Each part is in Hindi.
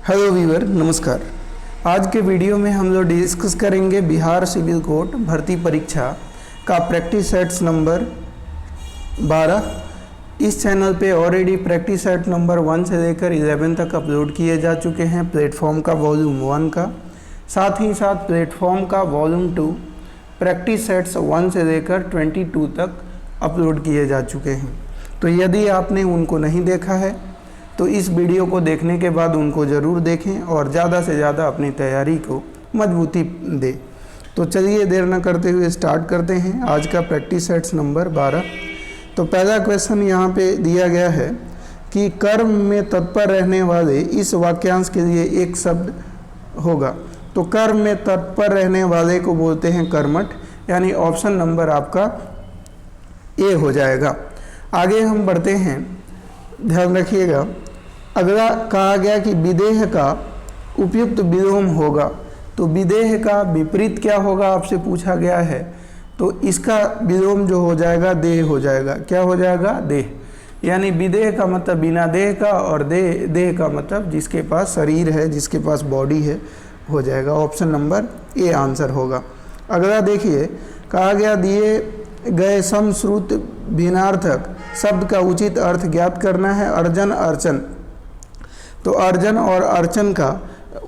हेलो वीवर, नमस्कार। आज के वीडियो में हम लोग डिस्कस करेंगे बिहार सिविल कोर्ट भर्ती परीक्षा का प्रैक्टिस सेट्स नंबर 12। इस चैनल पे ऑलरेडी प्रैक्टिस सेट नंबर 1 से लेकर 11 तक अपलोड किए जा चुके हैं प्लेटफॉर्म का वॉल्यूम 1 का, साथ ही साथ प्लेटफॉर्म का वॉल्यूम 2 प्रैक्टिस सेट्स 1 से लेकर 22 तक अपलोड किए जा चुके हैं। तो यदि आपने उनको नहीं देखा है तो इस वीडियो को देखने के बाद उनको ज़रूर देखें और ज़्यादा से ज़्यादा अपनी तैयारी को मजबूती दें। तो चलिए देर न करते हुए स्टार्ट करते हैं आज का प्रैक्टिस सेट्स नंबर 12। तो पहला क्वेश्चन यहाँ पे दिया गया है कि कर्म में तत्पर रहने वाले इस वाक्यांश के लिए एक शब्द होगा। तो कर्म में तत्पर रहने वाले को बोलते हैं कर्मठ, यानी ऑप्शन नंबर आपका ए हो जाएगा। आगे हम बढ़ते हैं, ध्यान रखिएगा। अगला कहा गया कि विदेह का उपयुक्त विलोम होगा। तो विदेह का विपरीत क्या होगा आपसे पूछा गया है। तो इसका विलोम जो हो जाएगा देह हो जाएगा। क्या हो जाएगा? देह। यानी विदेह का मतलब बिना देह का, और देह का मतलब जिसके पास शरीर है, जिसके पास बॉडी है, हो जाएगा। ऑप्शन नंबर ए आंसर होगा। अगला देखिए, कहा गया दिए गए समश्रुत भिन्नार्थक शब्द का उचित अर्थ ज्ञात करना है। अर्जन अर्चन। तो अर्जन और अर्चन का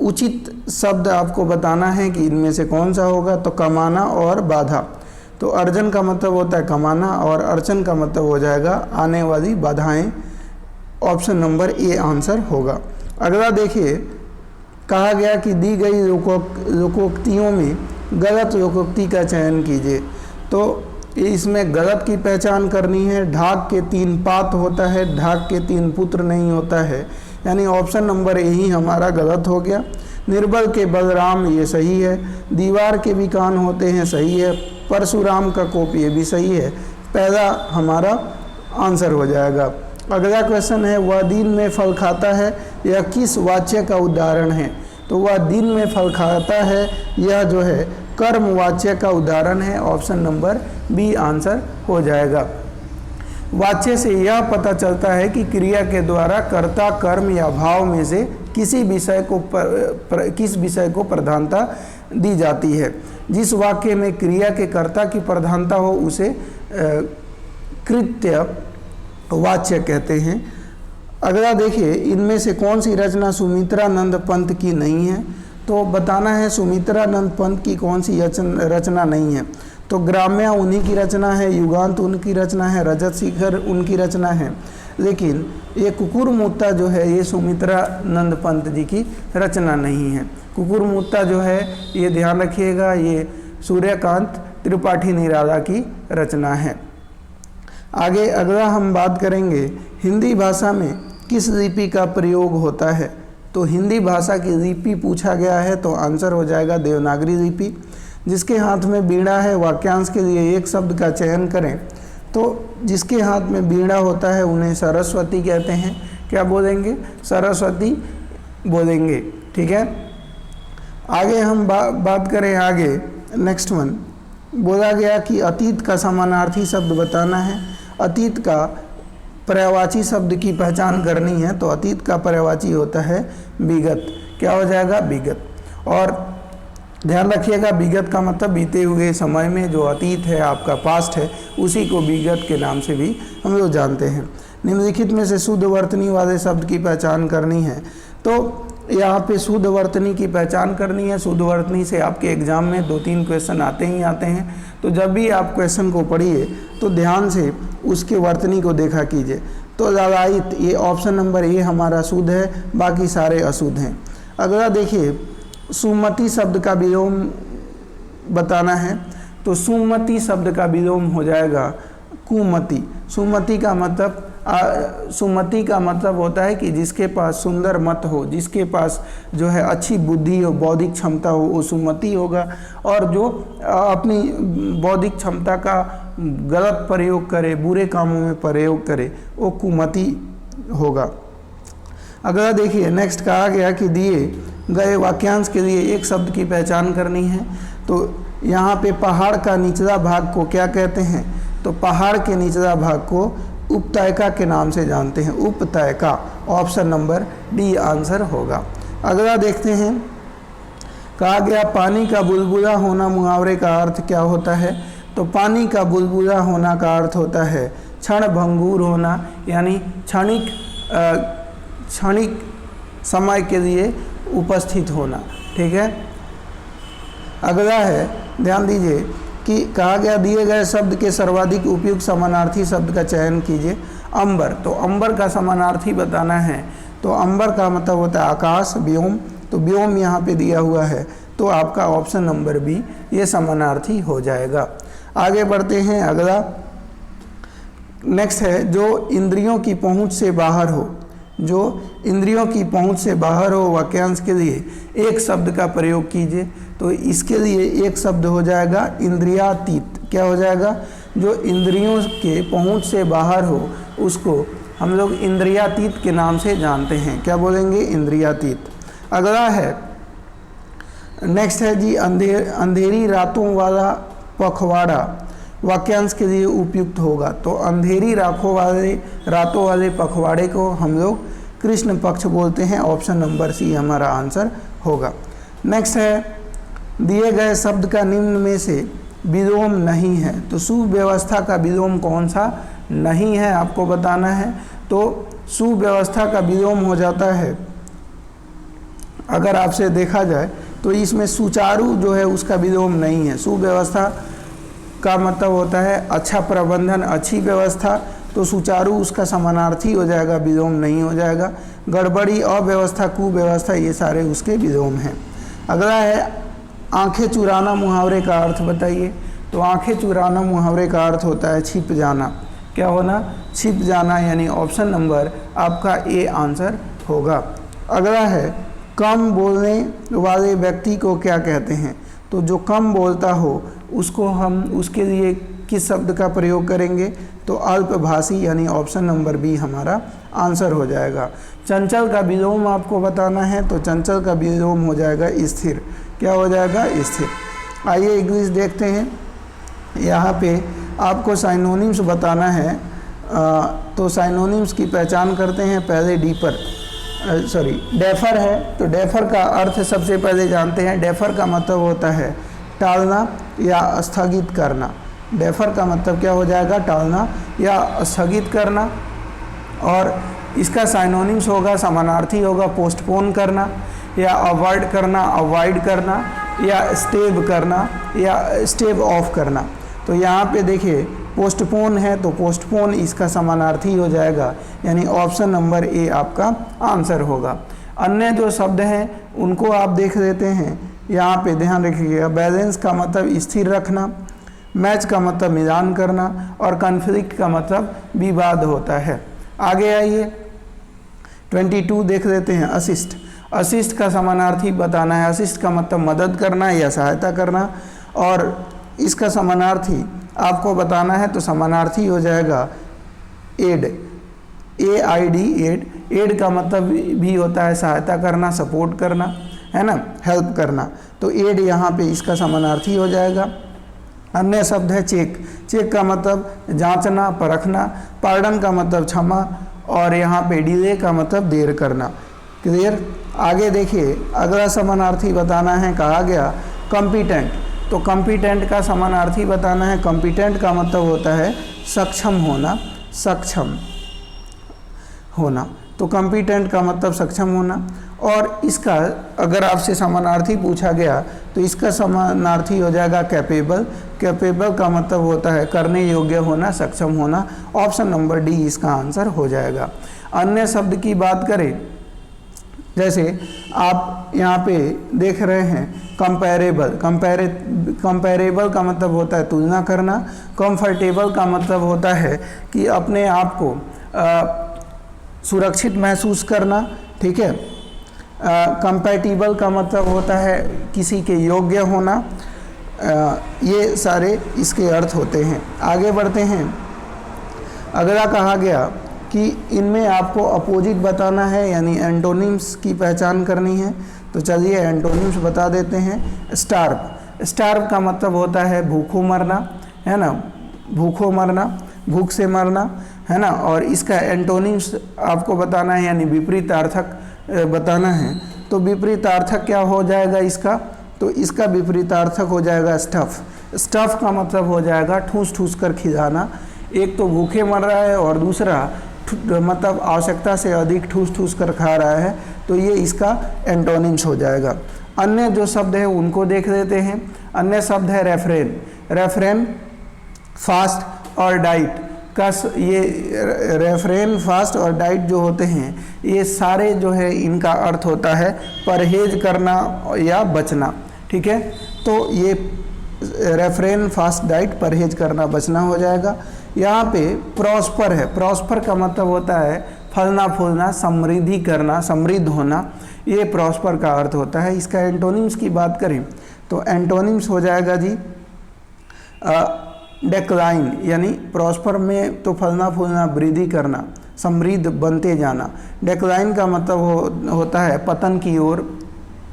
उचित शब्द आपको बताना है कि इनमें से कौन सा होगा। तो कमाना और बाधा। तो अर्जन का मतलब होता है कमाना और अर्चन का मतलब हो जाएगा आने वाली बाधाएं। ऑप्शन नंबर ए आंसर होगा। अगला देखिए, कहा गया कि दी गई लोकोक्तियों में गलत लोकोक्ति का चयन कीजिए। तो इसमें गलत की पहचान करनी है। ढाक के 3 पात होता है, ढाक के 3 पुत्र नहीं होता है, यानी ऑप्शन नंबर ए ही हमारा गलत हो गया। निर्बल के बलराम, ये सही है। दीवार के भी कान होते हैं, सही है। परशुराम का कोप, ये भी सही है। पहला हमारा आंसर हो जाएगा। अगला क्वेश्चन है, वह दिन में फल खाता है, यह किस वाच्य का उदाहरण है। तो वह दिन में फल खाता है, यह जो है कर्म वाच्य का उदाहरण है। ऑप्शन नंबर बी आंसर हो जाएगा। वाच्य से यह पता चलता है कि क्रिया के द्वारा कर्ता कर्म या भाव में से किस विषय को प्रधानता दी जाती है। जिस वाक्य में क्रिया के कर्ता की प्रधानता हो उसे कृत्य वाच्य कहते हैं। अगला देखिए, इनमें से कौन सी रचना सुमित्रानंद पंत की नहीं है। तो बताना है सुमित्रानंद पंत की कौन सी रचना नहीं है। तो ग्राम्या उन्हीं की रचना है, युगांत उनकी रचना है, रजत शिखर उनकी रचना है, लेकिन ये कुकुरमुत्ता जो है ये सुमित्रानंद पंत जी की रचना नहीं है। कुकुरमुत्ता जो है ये ध्यान रखिएगा, ये सूर्यकांत त्रिपाठी निराला की रचना है। आगे अगला हम बात करेंगे, हिंदी भाषा में किस लिपि का प्रयोग होता है। तो हिंदी भाषा की लिपि पूछा गया है, तो आंसर हो जाएगा देवनागरी लिपि। जिसके हाथ में बीड़ा है, वाक्यांश के लिए एक शब्द का चयन करें। तो जिसके हाथ में बीड़ा होता है उन्हें सरस्वती कहते हैं। क्या बोलेंगे? सरस्वती बोलेंगे। ठीक है। आगे हम बात करें, आगे नेक्स्ट वन बोला गया कि अतीत का समानार्थी शब्द बताना है। अतीत का पर्यायवाची शब्द की पहचान करनी है। तो अतीत का पर्यायवाची होता है विगत। क्या हो जाएगा? विगत। और ध्यान रखिएगा, विगत का मतलब बीते हुए समय में जो अतीत है, आपका पास्ट है, उसी को विगत के नाम से भी हम लोग जानते हैं। निम्नलिखित में से शुद्ध वर्तनी वाले शब्द की पहचान करनी है। तो यहाँ पे शुद्ध वर्तनी की पहचान करनी है। शुद्ध वर्तनी से आपके एग्जाम में 2-3 क्वेश्चन आते ही आते हैं। तो जब भी आप क्वेश्चन को पढ़िए तो ध्यान से उसके वर्तनी को देखा कीजिए। तो लालायित, ये ऑप्शन नंबर ए हमारा शुद्ध है, बाकी सारे अशुद्ध हैं। अगला देखिए, सुमति शब्द का विलोम बताना है। तो सुमति शब्द का विलोम हो जाएगा कुमति। सुमति का मतलब होता है कि जिसके पास सुंदर मत हो, जिसके पास जो है अच्छी बुद्धि हो, बौद्धिक क्षमता हो, वो सुमति होगा। और जो अपनी बौद्धिक क्षमता का गलत प्रयोग करे, बुरे कामों में प्रयोग करे, वो कुमति होगा। अगला देखिए, नेक्स्ट कहा गया कि दिए गए वाक्यांश के लिए एक शब्द की पहचान करनी है। तो यहाँ पे पहाड़ का निचला भाग को क्या कहते हैं। तो पहाड़ के निचला भाग को उपत्यका के नाम से जानते हैं। उपत्यका। ऑप्शन नंबर डी आंसर होगा। अगला देखते हैं, कहा गया पानी का बुलबुला होना मुहावरे का अर्थ क्या होता है। तो पानी का बुलबुला होना का अर्थ होता है क्षण भंगुर होना, यानी क्षणिक समय के लिए उपस्थित होना। ठीक है। अगला है, ध्यान दीजिए कि कहा गया दिए गए शब्द के सर्वाधिक उपयुक्त समानार्थी शब्द का चयन कीजिए। अंबर, तो अंबर का समानार्थी बताना है, तो अंबर का मतलब होता है आकाश, व्योम। तो व्योम यहाँ पे दिया हुआ है, तो आपका ऑप्शन नंबर बी ये समानार्थी हो जाएगा। आगे बढ़ते हैं। अगला नेक्स्ट है, जो इंद्रियों की पहुंच से बाहर हो। जो इंद्रियों की पहुंच से बाहर हो वाक्यांश के लिए एक शब्द का प्रयोग कीजिए। तो इसके लिए एक शब्द हो जाएगा इंद्रियातीत। क्या हो जाएगा? जो इंद्रियों के पहुंच से बाहर हो उसको हम लोग इंद्रियातीत के नाम से जानते हैं। क्या बोलेंगे? इंद्रियातीत। अगला है, नेक्स्ट है जी, अंधेरी रातों वाला पखवाड़ा वाक्यांश के लिए उपयुक्त होगा। तो अंधेरी रातों वाले पखवाड़े को हम लोग कृष्ण पक्ष बोलते हैं। ऑप्शन नंबर सी हमारा आंसर होगा। नेक्स्ट है, दिए गए शब्द का निम्न में से विलोम नहीं है। तो सुव्यवस्था का विलोम कौन सा नहीं है आपको बताना है। तो सुव्यवस्था का विलोम हो जाता है, अगर आपसे देखा जाए तो इसमें सुचारू जो है उसका विलोम नहीं है। सुव्यवस्था का मतलब होता है अच्छा प्रबंधन, अच्छी व्यवस्था। तो सुचारू उसका समानार्थी हो जाएगा, विलोम नहीं हो जाएगा। गड़बड़ी, अव्यवस्था, कुव्यवस्था ये सारे उसके विलोम हैं। अगला है, आंखें चुराना मुहावरे का अर्थ बताइए। तो आंखें चुराना मुहावरे का अर्थ होता है छिप जाना। क्या होना? छिप जाना, यानी ऑप्शन नंबर आपका ए आंसर होगा। अगला है, कम बोलने वाले व्यक्ति को क्या कहते हैं। तो जो कम बोलता हो उसको हम उसके लिए किस शब्द का प्रयोग करेंगे। तो अल्पभाषी, यानी ऑप्शन नंबर बी हमारा आंसर हो जाएगा। चंचल का विलोम आपको बताना है, तो चंचल का विलोम हो जाएगा स्थिर। क्या हो जाएगा? स्थिर। आइए इंग्लिश देखते हैं। यहाँ पे आपको साइनोनिम्स बताना है। तो साइनोनिम्स की पहचान करते हैं। पहले डेफर है, तो डेफर का अर्थ सबसे पहले जानते हैं। डेफर का मतलब होता है टालना या स्थगित करना। डेफर का मतलब क्या हो जाएगा? टालना या स्थगित करना। और इसका साइनोनिम्स होगा, समानार्थी होगा पोस्टपोन करना या अवॉइड करना, अवॉइड करना या स्टेव करना या स्टेव ऑफ करना। तो यहाँ पे देखिए पोस्टपोन है, तो पोस्टपोन इसका समानार्थी हो जाएगा, यानी ऑप्शन नंबर ए आपका आंसर होगा। अन्य जो शब्द हैं उनको आप देख लेते हैं। यहाँ पे ध्यान रखिएगा, बैलेंस का मतलब स्थिर रखना, मैच का मतलब मिलान करना, और कन्फ्लिक्ट का मतलब विवाद होता है। आगे आइए 22 देख लेते हैं, असिस्ट। असिस्ट का समानार्थी बताना है। असिस्ट का मतलब मदद करना या सहायता करना, और इसका समानार्थी आपको बताना है। तो समानार्थी हो जाएगा एड, AID, एड। एड का मतलब भी होता है सहायता करना, सपोर्ट करना, है ना, हेल्प करना। तो एड यहाँ पे इसका समानार्थी हो जाएगा। अन्य शब्द है चेक। चेक का मतलब जांचना, परखना। पार्डन का मतलब क्षमा, और यहाँ पे डिले का मतलब देर करना। क्लियर? आगे देखिए, अगला समानार्थी बताना है। कहा गया कॉम्पिटेंट। तो कॉम्पिटेंट का समानार्थी बताना है। कॉम्पिटेंट का मतलब होता है सक्षम होना, सक्षम होना। तो कॉम्पिटेंट का मतलब सक्षम होना। और इसका अगर आपसे समानार्थी पूछा गया तो इसका समानार्थी हो जाएगा कैपेबल। कैपेबल का मतलब होता है करने योग्य होना, सक्षम होना। ऑप्शन नंबर डी इसका आंसर हो जाएगा। अन्य शब्द की बात करें, जैसे आप यहाँ पे देख रहे हैं कंपैरेबल। कंपैरेबल का मतलब होता है तुलना करना। कंफर्टेबल का मतलब होता है कि अपने आप को सुरक्षित महसूस करना। ठीक है। कंपैटिबल का मतलब होता है किसी के योग्य होना। ये सारे इसके अर्थ होते हैं। आगे बढ़ते हैं। अगला कहा गया कि इनमें आपको अपोजिट बताना है, यानी एंटोनिम्स की पहचान करनी है। तो चलिए एंटोनिम्स बता देते हैं। स्टार्व। स्टार्व का मतलब होता है भूखों मरना, है ना, भूखों मरना, भूख से मरना, है ना। और इसका एंटोनिम्स आपको बताना है, यानी विपरीत अर्थक बताना है। तो तो विपरीतार्थक क्या हो जाएगा इसका? तो इसका विपरीतार्थक हो जाएगा स्टफ। स्टफ का मतलब हो जाएगा ठूस ठूस कर खिलाना। एक तो भूखे मर रहा है और दूसरा मतलब आवश्यकता से अधिक ठूस ठूस कर खा रहा है, तो ये इसका एंटोनिम्स हो जाएगा। अन्य जो शब्द है उनको देख लेते हैं। अन्य शब्द है रेफरेन। रेफरेन, फास्ट और डाइट का ये रेफरेन, फास्ट और डाइट जो होते हैं ये सारे जो है इनका अर्थ होता है परहेज करना या बचना। ठीक है, तो ये रेफरेन, फास्ट, डाइट परहेज करना बचना हो जाएगा। यहाँ पे प्रॉस्पर है। प्रॉस्पर का मतलब होता है फलना फूलना, समृद्धि करना, समृद्ध होना, ये प्रॉस्पर का अर्थ होता है। इसका एंटोनिम्स की बात करें तो एंटोनिम्स हो जाएगा जी डेक्लाइन, यानी प्रॉस्पर में तो फलना फूलना, वृद्धि करना, समृद्ध बनते जाना। डेक्लाइन का मतलब होता है पतन की ओर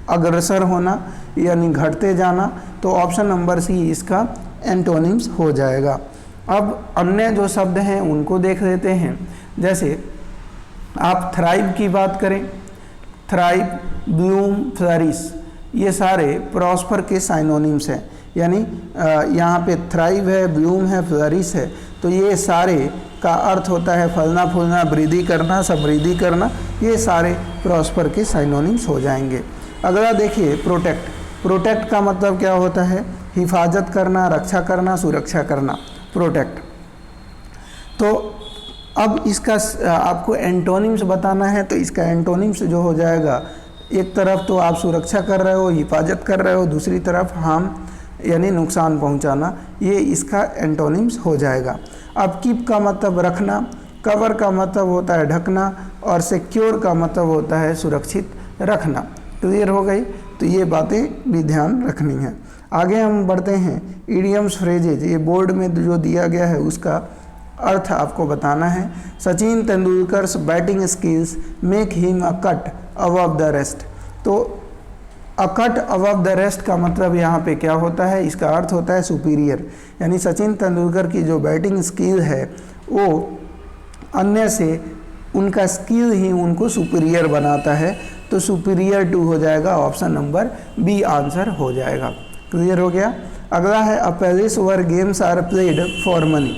अग्रसर होना यानी घटते जाना। तो ऑप्शन नंबर सी इसका एंटोनिम्स हो जाएगा। अब अन्य जो शब्द हैं उनको देख लेते हैं। जैसे आप थ्राइव की बात करें, थ्राइव, ब्लूम, फ्लरिश, ये सारे प्रॉस्पर के साइनोनिम्स हैं। यानी यहाँ पे थ्राइव है, ब्लूम है, फ्लरिश है, तो ये सारे का अर्थ होता है फलना फूलना, वृद्धि करना, समृद्धि करना, ये सारे प्रॉस्पर के साइनोनिम्स हो जाएंगे। अगला देखिए प्रोटेक्ट। प्रोटेक्ट का मतलब क्या होता है? हिफाजत करना, रक्षा करना, सुरक्षा करना, प्रोटेक्ट। तो अब इसका आपको एंटोनिम्स बताना है, तो इसका एंटोनिम्स जो हो जाएगा, एक तरफ तो आप सुरक्षा कर रहे हो, हिफाजत कर रहे हो, दूसरी तरफ हार्म यानी नुकसान पहुंचाना, ये इसका एंटोनिम्स हो जाएगा। अब कीप का मतलब रखना, कवर का मतलब होता है ढकना, और सिक्योर का मतलब होता है सुरक्षित रखना। क्लियर हो गई? तो ये बातें भी ध्यान रखनी है। आगे हम बढ़ते हैं। इडियम्स, फ्रेजेज, ये बोर्ड में जो दिया गया है उसका अर्थ आपको बताना है। Sachin Tendulkar's batting skills make him a cut above the rest. तो a cut above the rest का मतलब यहाँ पे क्या होता है? इसका अर्थ होता है सुपीरियर, यानी सचिन तेंदुलकर की जो बैटिंग स्किल है वो अन्य से, उनका स्किल ही उनको सुपीरियर बनाता है। तो सुपीरियर टू हो जाएगा, ऑप्शन नंबर बी आंसर हो जाएगा। क्लियर हो गया? अगला है a place where games are played for money.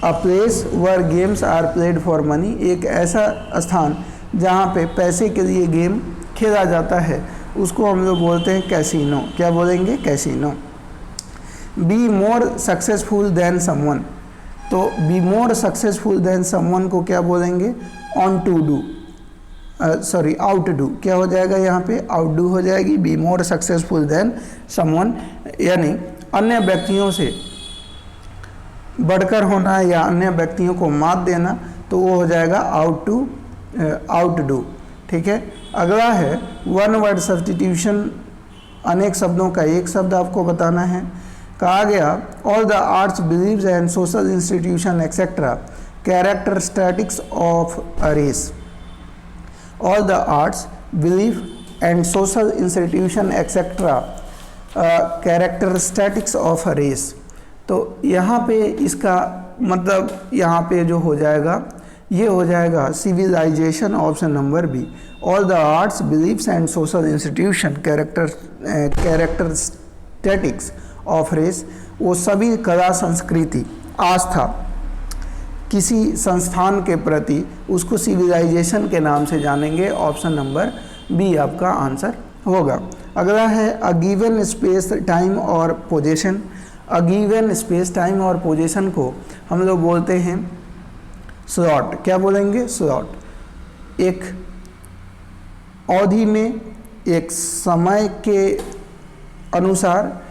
A place where games are played for money, एक ऐसा स्थान जहाँ पे पैसे के लिए गेम खेला जाता है, उसको हम लोग बोलते हैं कैसीनो। क्या बोलेंगे? Casino. Be more successful than someone, तो be more successful than someone को क्या बोलेंगे? On to do, sorry outdo. क्या हो जाएगा यहाँ पे? आउट डू हो जाएगी। Be more successful than someone यानी अन्य व्यक्तियों से बढ़कर होना या अन्य व्यक्तियों को मात देना, तो वो हो जाएगा आउट डू। ठीक है। अगला है वन वर्ड सब्स्टिट्यूशन, अनेक शब्दों का एक शब्द आपको बताना है। कहा गया all the arts, beliefs and social institution etcetera characteristics of a race. All the arts, belief and social institution etcetera characteristics of a race. तो यहाँ पे इसका मतलब यहाँ पे जो हो जाएगा ये हो जाएगा civilization, option number B. All the arts, beliefs and social institution characteristics of race, वो सभी कला, संस्कृति, आस्था किसी संस्थान के प्रति, उसको सिविलाइजेशन के नाम से जानेंगे। ऑप्शन नंबर बी आपका आंसर होगा। अगला है अ गिवन स्पेस, टाइम और position. A given space, time और पोजीशन को हम लोग बोलते हैं स्लॉट। क्या बोलेंगे? स्लॉट। एक अवधि में, एक समय के अनुसार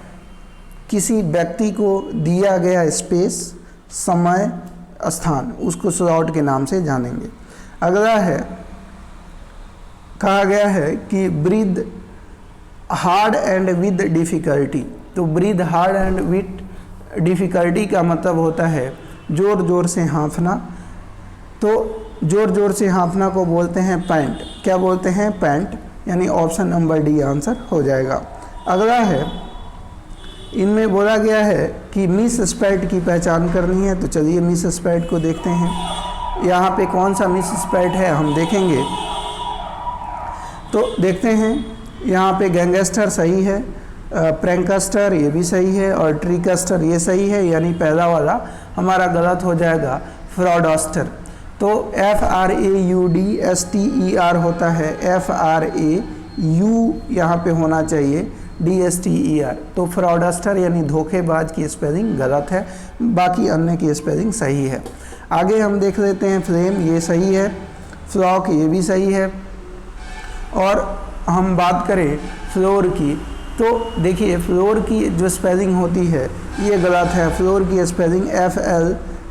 किसी व्यक्ति को दिया गया स्पेस, समय, स्थान, उसको स्लॉट के नाम से जानेंगे। अगला है कहा गया है कि breathe hard and with difficulty. तो breathe hard and with difficulty का मतलब होता है ज़ोर ज़ोर से हाँफना। तो ज़ोर ज़ोर से हाँफना को बोलते हैं पैंट। क्या बोलते हैं? पैंट, यानी ऑप्शन नंबर डी आंसर हो जाएगा। अगला है इनमें बोला गया है कि मिस स्पैट की पहचान करनी है। तो चलिए मिस स्पैट को देखते हैं। यहाँ पे कौन सा मिस स्पैट है हम देखेंगे। तो देखते हैं यहाँ पे गैंगस्टर सही है, प्रैंकस्टर ये भी सही है और ट्रिकस्टर ये सही है, यानी पहला वाला हमारा गलत हो जाएगा फ्रॉडस्टर। तो FRAUDSTER होता है, FRAU यहाँ पे होना चाहिए DSTER। तो फ्रॉडस्टर यानी धोखेबाज की स्पेलिंग गलत है, बाकी अन्य की स्पेलिंग सही है। आगे हम देख लेते हैं फ्लेम, ये सही है, फ्लॉक ये भी सही है। और हम बात करें फ्लोर की, तो देखिए फ्लोर की जो स्पेलिंग होती है ये गलत है, फ्लोर की स्पेलिंग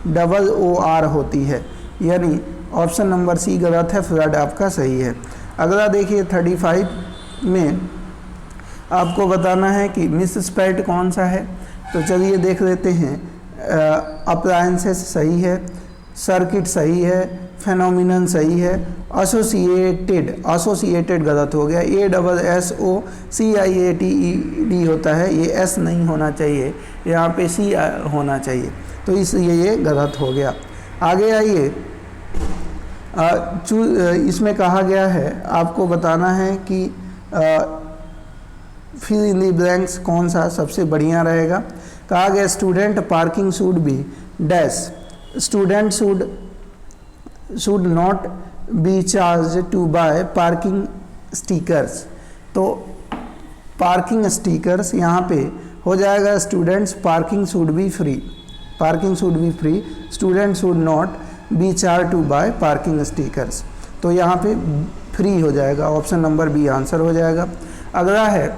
FLOOR होती है, यानी ऑप्शन नंबर सी गलत है, फ्लड आपका सही है। अगला देखिए 35 में आपको बताना है कि मिस स्पेल्ड कौन सा है, तो चलिए देख लेते हैं। अप्लायंसेस सही है, सर्किट सही है, फेनोमिनन सही है, एसोसिएटेड गलत हो गया, ASSOCIATED होता है, ये S नहीं होना चाहिए, यहाँ पे C होना चाहिए, तो इसलिए ये गलत हो गया। आगे आइए, इसमें कहा गया है आपको बताना है कि फिल इन द ब्लैंक्स कौन सा सबसे बढ़िया रहेगा। कहा गया student parking should be dash, student should not be charge to buy parking stickers. तो पार्किंग स्टिकर्स यहाँ पे हो जाएगा students parking should be free, parking should be free, student should not be charge to buy parking stickers. तो यहाँ पे फ्री हो जाएगा, ऑप्शन नंबर बी आंसर हो जाएगा। अगला है,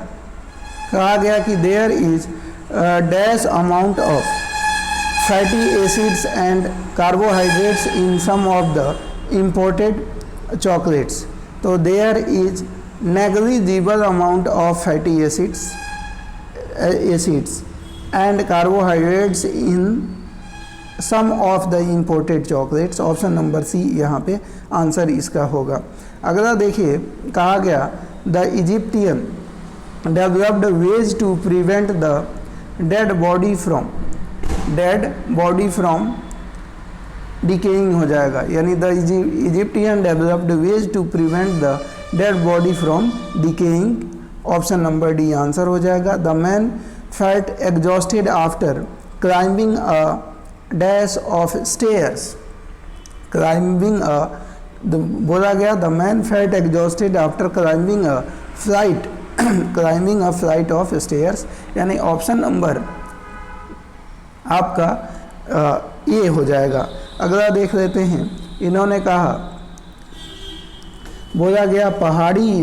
कहा गया कि there is dash amount of fatty acids and carbohydrates in some of the imported chocolates। तो there is negligible amount of fatty acids and carbohydrates in some of the imported chocolates। Option number C यहाँ पे आंसर इसका होगा। अगला देखिए, कहा गया the Egyptian developed ways to prevent the dead body from decaying हो जाएगा, यानी the Egyptian developed ways to prevent the dead body from decaying. Option number D answer हो जाएगा। The man felt exhausted after climbing a dash of stairs, बोला गया the man felt exhausted after climbing a flight of stairs, यानी ऑप्शन नंबर आपका ए हो जाएगा। अगला देख लेते हैं, इन्होंने कहा, बोला गया Pahari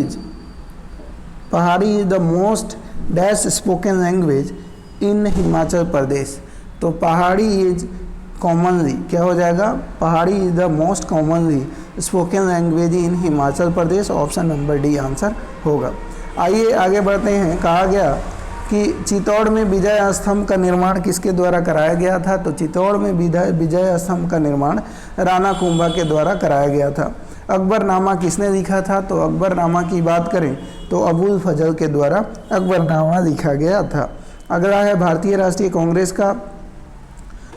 is the most dash spoken language in Himachal Pradesh. तो पहाड़ी इज कॉमनली क्या हो जाएगा, Pahari is the most commonly spoken language in Himachal Pradesh. Option number D answer होगा। आइए आगे बढ़ते हैं। कहा गया कि चित्तौड़ में विजय स्तंभ का निर्माण किसके द्वारा कराया गया था। तो चित्तौड़ में विजय स्तंभ का निर्माण राणा कुंभा के द्वारा कराया गया था। अकबरनामा किसने लिखा था। तो अकबरनामा की बात करें तो अबुल फजल के द्वारा अकबरनामा लिखा गया था। अगला है, भारतीय राष्ट्रीय कांग्रेस का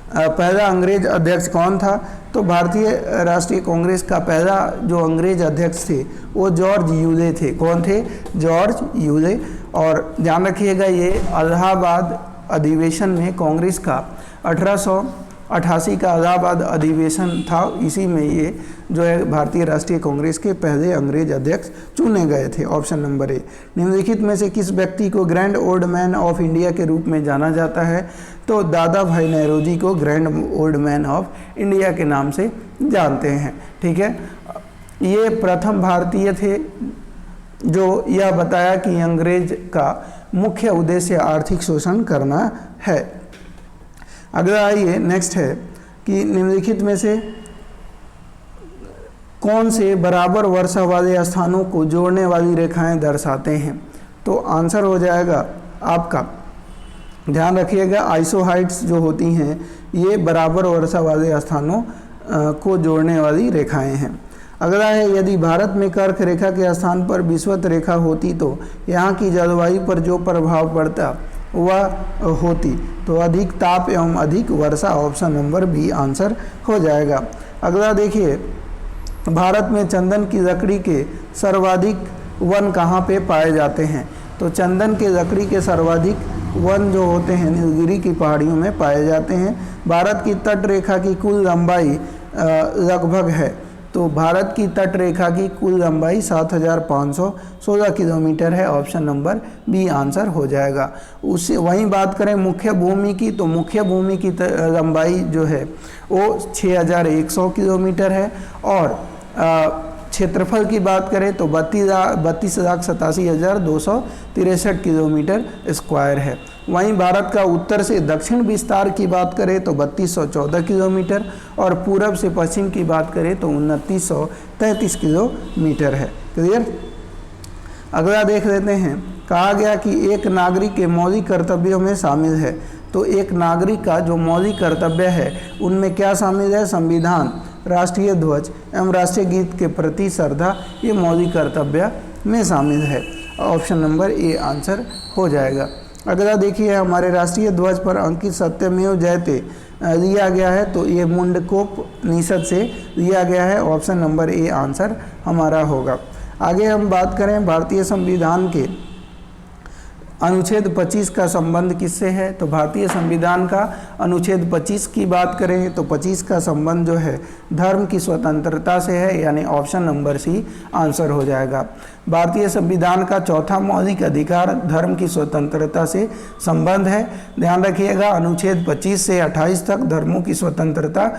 पहला अंग्रेज अध्यक्ष कौन था। तो भारतीय राष्ट्रीय कांग्रेस का पहला जो अंग्रेज अध्यक्ष थे वो जॉर्ज यूले थे। कौन थे, जॉर्ज यूले। और ध्यान रखिएगा, ये इलाहाबाद अधिवेशन में कांग्रेस का 1888 का इलाहाबाद अधिवेशन था, इसी में ये जो है भारतीय राष्ट्रीय कांग्रेस के पहले अंग्रेज अध्यक्ष चुने गए थे। Option number A. निम्नलिखित में से किस व्यक्ति को grand old man of India के रूप में जाना जाता है। तो दादा भाई नेहरूजी को grand old man of India के नाम से जानते हैं। ठीक है, ये प्रथम भारतीय थे जो यह बताया कि अंग्रेज का मुख्य उद्देश्य आर्थिक शोषण करना है। अगला आइए, नेक्स्ट है कि निम्नलिखित में से कौन से बराबर वर्षा वाले स्थानों को जोड़ने वाली रेखाएं दर्शाते हैं। तो आंसर हो जाएगा आपका, ध्यान रखिएगा, आइसोहाइट्स जो होती हैं ये बराबर वर्षा वाले स्थानों को जोड़ने वाली रेखाएं हैं। अगला है, यदि भारत में कर्क रेखा के स्थान पर विषुवत रेखा होती तो यहाँ की जलवायु पर जो प्रभाव पड़ता वह होती। तो अधिक ताप एवं अधिक वर्षा। ऑप्शन नंबर बी आंसर हो जाएगा। अगला देखिए, भारत में चंदन की लकड़ी के सर्वाधिक वन कहाँ पे पाए जाते हैं? तो चंदन के लकड़ी के सर्वाधिक वन जो होते हैं नीलगिरी की पहाड़ियों में पाए जाते हैं। भारत की तट रेखा की कुल लंबाई लगभग है, तो भारत की तट रेखा की कुल लंबाई 7516 किलोमीटर है। ऑप्शन नंबर बी आंसर हो जाएगा। उससे वहीं बात करें मुख्य भूमि की, तो मुख्य भूमि की लंबाई जो है वो 6100 किलोमीटर है। और क्षेत्रफल की बात करें तो 32,87,263 किलोमीटर स्क्वायर है। वहीं भारत का उत्तर से दक्षिण विस्तार की बात करें तो 3214 किलोमीटर और पूरब से पश्चिम की बात करें तो 2933 किलोमीटर है। क्लियर? अगला देख लेते हैं। कहा गया कि एक नागरिक के मौलिक कर्तव्यों में शामिल है, तो एक नागरिक का जो मौलिक कर्तव्य है उनमें क्या शामिल है? संविधान, राष्ट्रीय ध्वज एवं राष्ट्रीय गीत के प्रति श्रद्धा, ये मौलिक कर्तव्य में शामिल है। ऑप्शन नंबर ए आंसर हो जाएगा। अगला देखिए, हमारे राष्ट्रीय ध्वज पर अंकित सत्यमेव जयते लिया गया है, तो ये मुंडकोपनिषद से लिया गया है। ऑप्शन नंबर ए आंसर हमारा होगा। आगे हम बात करें भारतीय संविधान के अनुच्छेद 25 का संबंध किससे है? तो भारतीय संविधान का अनुच्छेद 25 की बात करें तो 25 का संबंध जो है धर्म की स्वतंत्रता से है, यानी ऑप्शन नंबर सी आंसर हो जाएगा। भारतीय संविधान का चौथा मौलिक अधिकार धर्म की स्वतंत्रता से संबंध है। ध्यान रखिएगा, अनुच्छेद 25 से 28 तक धर्मों की स्वतंत्रता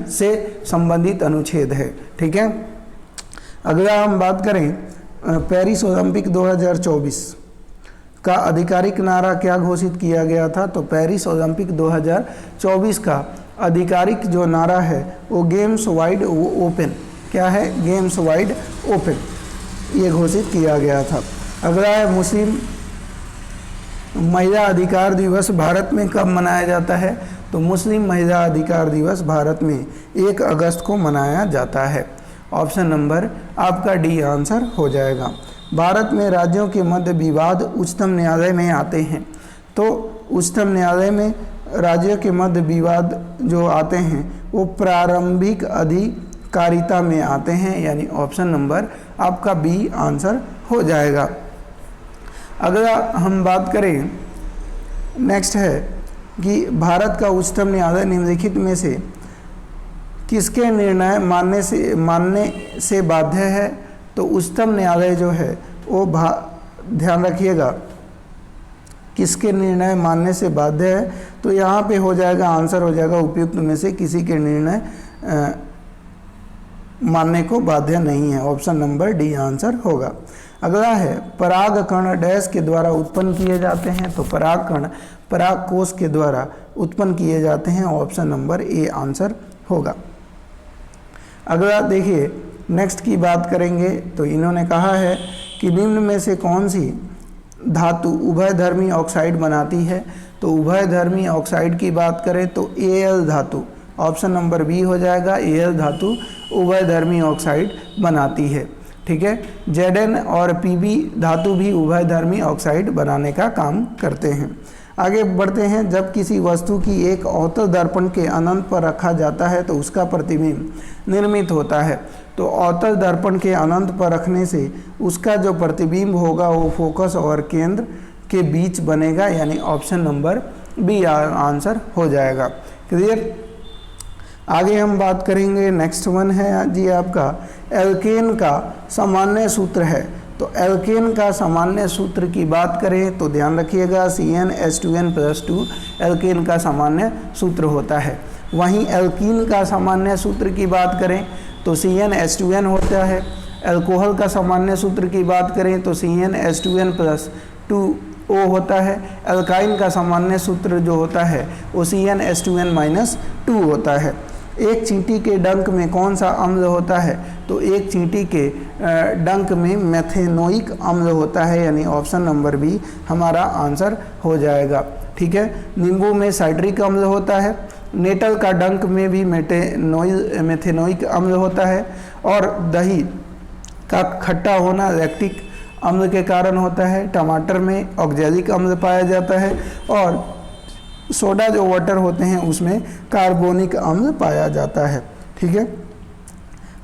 से संबंधित अनुच्छेद है। ठीक है। अगला हम बात करें पेरिस ओलंपिक 2024 का आधिकारिक नारा क्या घोषित किया गया था? तो पेरिस ओलंपिक 2024 का आधिकारिक जो नारा है वो गेम्स वाइड ओपन, क्या है? गेम्स वाइड ओपन, ये घोषित किया गया था। अगला है मुस्लिम महिला अधिकार दिवस भारत में कब मनाया जाता है? तो मुस्लिम महिला अधिकार दिवस भारत में 1 अगस्त को मनाया जाता है। ऑप्शन नंबर आपका डी आंसर हो जाएगा। भारत में राज्यों के मध्य विवाद उच्चतम न्यायालय में आते हैं, तो उच्चतम न्यायालय में राज्यों के मध्य विवाद जो आते हैं वो प्रारंभिक अधिकारिता में आते हैं, यानी ऑप्शन नंबर आपका बी आंसर हो जाएगा। अगला हम बात करें, नेक्स्ट है कि भारत का उच्चतम न्यायालय निम्नलिखित में से किसके निर्णय मानने से बाध्य है? तो उच्चतम न्यायालय जो है वो ध्यान रखिएगा किसके निर्णय मानने से बाध्य है? तो यहाँ पे हो जाएगा, आंसर हो जाएगा उपयुक्त में से किसी के निर्णय मानने को बाध्य नहीं है। ऑप्शन नंबर डी आंसर होगा। अगला है पराग कण डैश के द्वारा उत्पन्न किए जाते हैं, तो पराग कण पराग कोश के द्वारा उत्पन्न किए जाते हैं। ऑप्शन नंबर ए आंसर होगा। अगला देखिए, नेक्स्ट की बात करेंगे तो इन्होंने कहा है कि निम्न में से कौन सी धातु उभयधर्मी ऑक्साइड बनाती है? तो उभयधर्मी ऑक्साइड की बात करें तो Al धातु, ऑप्शन नंबर बी हो जाएगा। Al धातु उभयधर्मी ऑक्साइड बनाती है। ठीक है। Zn और Pb धातु भी उभयधर्मी ऑक्साइड बनाने का काम करते हैं। आगे बढ़ते हैं। जब किसी वस्तु की एक अवतल दर्पण के अनंत पर रखा जाता है तो उसका प्रतिबिंब निर्मित होता है। तो अवतल दर्पण के अनंत पर रखने से उसका जो प्रतिबिंब होगा वो फोकस और केंद्र के बीच बनेगा, यानी ऑप्शन नंबर बी आंसर हो जाएगा। क्लियर। आगे हम बात करेंगे, नेक्स्ट वन है जी आपका एल्केन का सामान्य सूत्र है। तो एल्केन का सामान्य सूत्र की बात करें तो ध्यान रखिएगा CnH2n+2 एल्केन का सामान्य सूत्र होता है। वहीं एल्कीन का सामान्य सूत्र की बात करें तो CnH2n होता है। अल्कोहल का सामान्य सूत्र की बात करें तो CnH2n+2O होता है। अल्काइन का सामान्य सूत्र जो होता है वो CnH2n-2 होता है। एक चींटी के डंक में कौन सा अम्ल होता है? तो एक चींटी के डंक में मेथेनोइक अम्ल होता है, यानी ऑप्शन नंबर बी हमारा आंसर हो जाएगा। ठीक है। नींबू में साइट्रिक अम्ल होता है। नेटल का डंक में भी मेथेनोइक अम्ल होता है। और दही का खट्टा होना लैक्टिक अम्ल के कारण होता है। टमाटर में ऑक्जेलिक अम्ल पाया जाता है। और सोडा जो वाटर होते हैं उसमें कार्बोनिक अम्ल पाया जाता है। ठीक है।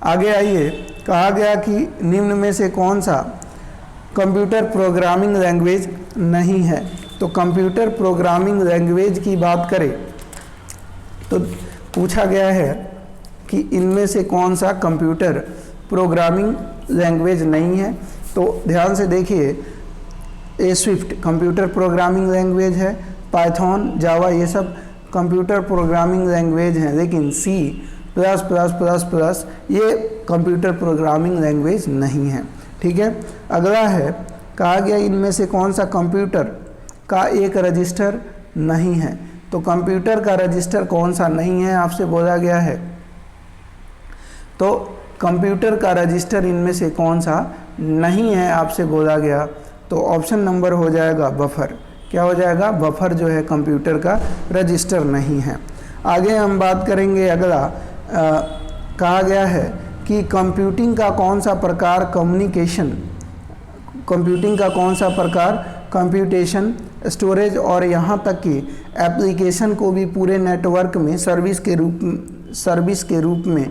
आगे आइए, कहा गया कि निम्न में से कौन सा कंप्यूटर प्रोग्रामिंग लैंग्वेज नहीं है। तो कंप्यूटर प्रोग्रामिंग लैंग्वेज की बात करें तो पूछा गया है कि इनमें से कौन सा कंप्यूटर प्रोग्रामिंग लैंग्वेज नहीं है। तो ध्यान से देखिए, a swift computer programming language है, पाइथन, जावा ये सब कंप्यूटर प्रोग्रामिंग लैंग्वेज हैं, लेकिन C plus plus plus plus ये कंप्यूटर प्रोग्रामिंग लैंग्वेज नहीं है। ठीक है, अगला है, कहा गया इनमें से कौन सा कंप्यूटर का एक रजिस्टर नहीं है। तो कंप्यूटर का रजिस्टर कौन सा नहीं है आपसे बोला गया है। तो कंप्यूटर का रजिस्टर इनमें से कौन सा नहीं है आपसे बोला गया। तो ऑप्शन नंबर हो जाएगा बफर। क्या हो जाएगा? बफर जो है कंप्यूटर का रजिस्टर नहीं है। आगे हम बात करेंगे अगला, कहा गया है कि कंप्यूटिंग का कौन सा प्रकार कंप्यूटिंग का कौन सा प्रकार कंप्यूटेशन, स्टोरेज और यहाँ तक कि एप्लीकेशन को भी पूरे नेटवर्क में सर्विस के रूप में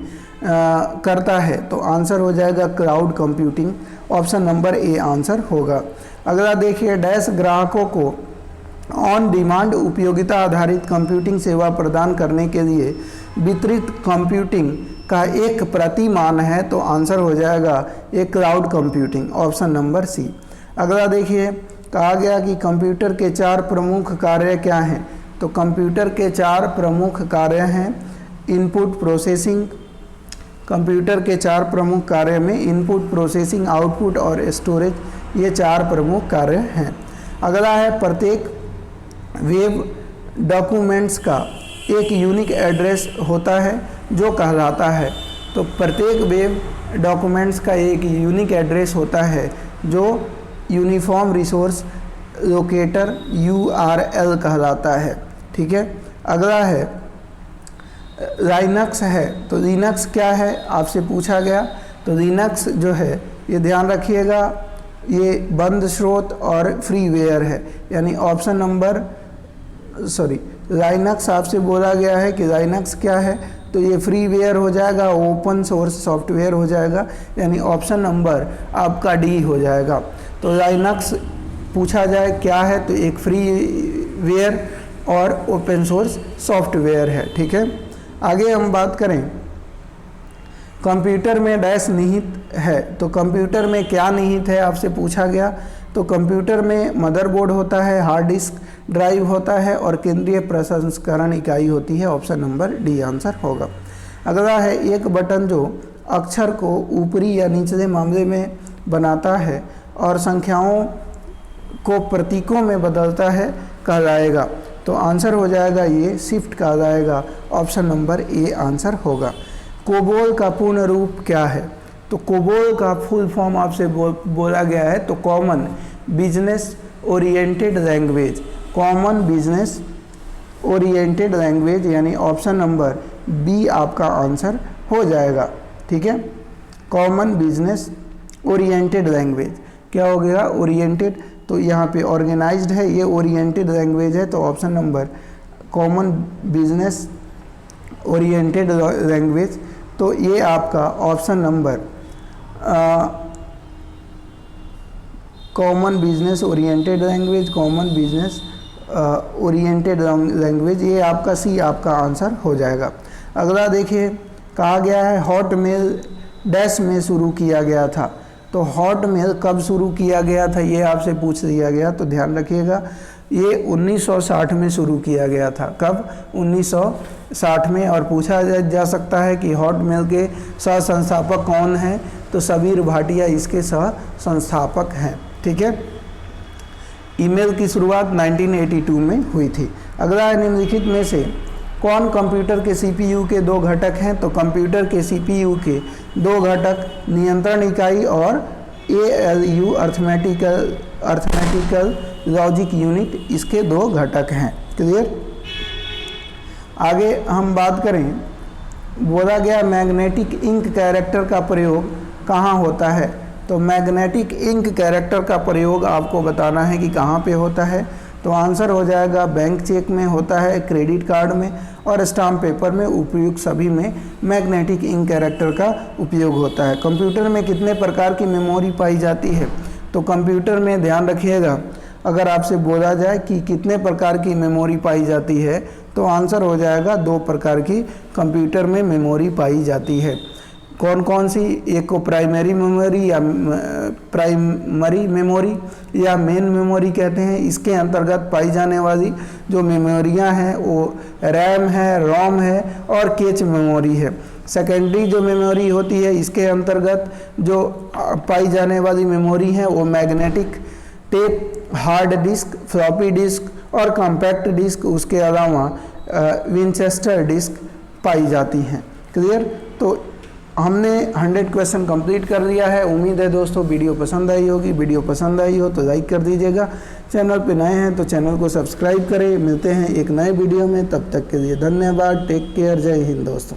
करता है। तो आंसर हो जाएगा cloud computing. Option number A answer होगा। अगला देखिए, डैश ग्राहकों को ऑन डिमांड उपयोगिता आधारित कंप्यूटिंग सेवा प्रदान करने के लिए वितरित कंप्यूटिंग का एक प्रतिमान है। तो आंसर हो जाएगा एक cloud computing. Option number C. अगला देखिए, कहा गया कि कंप्यूटर के 4 प्रमुख कार्य क्या हैं। तो कंप्यूटर के 4 प्रमुख कार्य हैं इनपुट प्रोसेसिंग। कंप्यूटर के 4 प्रमुख कार्य में इनपुट, प्रोसेसिंग, आउटपुट और स्टोरेज, ये 4 प्रमुख कार्य हैं। अगला है, प्रत्येक वेब डॉक्यूमेंट्स का एक यूनिक एड्रेस होता है जो कहलाता है। तो प्रत्येक वेब डॉक्यूमेंट्स का एक यूनिक एड्रेस होता है जो यूनिफॉर्म रिसोर्स लोकेटर URL कहलाता है। ठीक है, अगला है लाइनक्स है। तो लिनक्स क्या है आपसे पूछा गया। तो लिनक्स जो है ये ध्यान रखिएगा, ये बंद स्रोत और फ्रीवेयर है। यानी ऑप्शन नंबर लाइनक्स आपसे बोला गया है कि लाइनक्स क्या है। तो ये फ्रीवेयर हो जाएगा, ओपन सोर्स सॉफ्टवेयर हो जाएगा। यानी ऑप्शन नंबर आपका डी हो जाएगा। तो लाइनक्स पूछा जाए क्या है, तो एक फ्रीवेयर और ओपन सोर्स सॉफ्टवेयर है। ठीक है, आगे हम बात करें, कंप्यूटर में डैश निहित है। तो कंप्यूटर में क्या निहित है आपसे पूछा गया। तो कंप्यूटर में मदरबोर्ड होता है, हार्ड डिस्क ड्राइव होता है और केंद्रीय प्रसंस्करण इकाई होती है। ऑप्शन नंबर डी आंसर होगा। अगला है, एक बटन जो अक्षर को ऊपरी या निचले मामले में बनाता है और संख्याओं को प्रतीकों में बदलता है कहलाएगा। तो आंसर हो जाएगा ये शिफ्ट कहलाएगा। ऑप्शन नंबर ए आंसर होगा। कोबोल का पूर्ण रूप क्या है। तो कोबोल का फुल फॉर्म आपसे बोला गया है। तो common business oriented language, common business oriented language, यानी ऑप्शन नंबर बी आपका आंसर हो जाएगा। ठीक है, कॉमन बिजनेस ओरिएंटेड लैंग्वेज क्या हो गया? ओरिएंटेड। तो यहाँ पे ऑर्गेनाइज्ड है, ये ओरिएंटेड लैंग्वेज है। तो option number common business oriented language, तो ये आपका option number common business oriented language, common business oriented language, ये आपका सी आपका आंसर हो जाएगा। अगला देखिए, कहा गया है हॉटमेल डैश में शुरू किया गया था। तो हॉटमेल कब शुरू किया गया था ये आपसे पूछ लिया गया। तो ध्यान रखिएगा, ये 1960 में शुरू किया गया था। कब? 1960 में। और पूछा जा सकता है कि हॉटमेल के सह संस्थापक कौन हैं। तो सबीर भाटिया इसके सह संस्थापक हैं। ठीक है, ईमेल की शुरुआत 1982 में हुई थी। अगला निम्नलिखित में से कौन कंप्यूटर के CPU के 2 घटक हैं। तो कंप्यूटर के CPU के 2 घटक नियंत्रण इकाई और ALU अर्थमेटिकल लॉजिक यूनिट, इसके 2 घटक हैं। क्लियर। आगे हम बात करें, बोला गया मैग्नेटिक इंक कैरेक्टर का प्रयोग कहाँ होता है। तो मैग्नेटिक इंक कैरेक्टर का प्रयोग आपको बताना है कि कहाँ पे होता है। तो आंसर हो जाएगा बैंक चेक में होता है, क्रेडिट कार्ड में और स्टाम्प पेपर में उपयुक्त सभी में मैग्नेटिक इंक कैरेक्टर का उपयोग होता है। कंप्यूटर में कितने प्रकार की मेमोरी पाई जाती है? तो कंप्यूटर में ध्यान रखिएगा, अगर आपसे बोला जाए कि कितने प्रकार की मेमोरी पाई जाती है तो आंसर हो जाएगा 2 प्रकार की कंप्यूटर में मेमोरी पाई जाती है। कौन कौन सी? एक को प्राइमरी मेमोरी या प्राइमरी मेमोरी या मेन मेमोरी कहते हैं। इसके अंतर्गत पाई जाने वाली जो मेमोरियां हैं वो रैम है, रोम है और कैच मेमोरी है। सेकेंडरी जो मेमोरी होती है इसके अंतर्गत जो पाई जाने वाली मेमोरी है वो magnetic tape, hard disk, floppy disk और कॉम्पैक्ट डिस्क, उसके अलावा विंचेस्टर डिस्क पाई जाती हैं। क्लियर? तो हमने 100 क्वेश्चन कंप्लीट कर लिया है। उम्मीद है दोस्तों वीडियो पसंद आई होगी। वीडियो पसंद आई हो तो लाइक कर दीजिएगा। चैनल पे नए हैं तो चैनल को सब्सक्राइब करें। मिलते हैं एक नए वीडियो में, तब तक के लिए धन्यवाद। Take care. जय हिंद दोस्तों।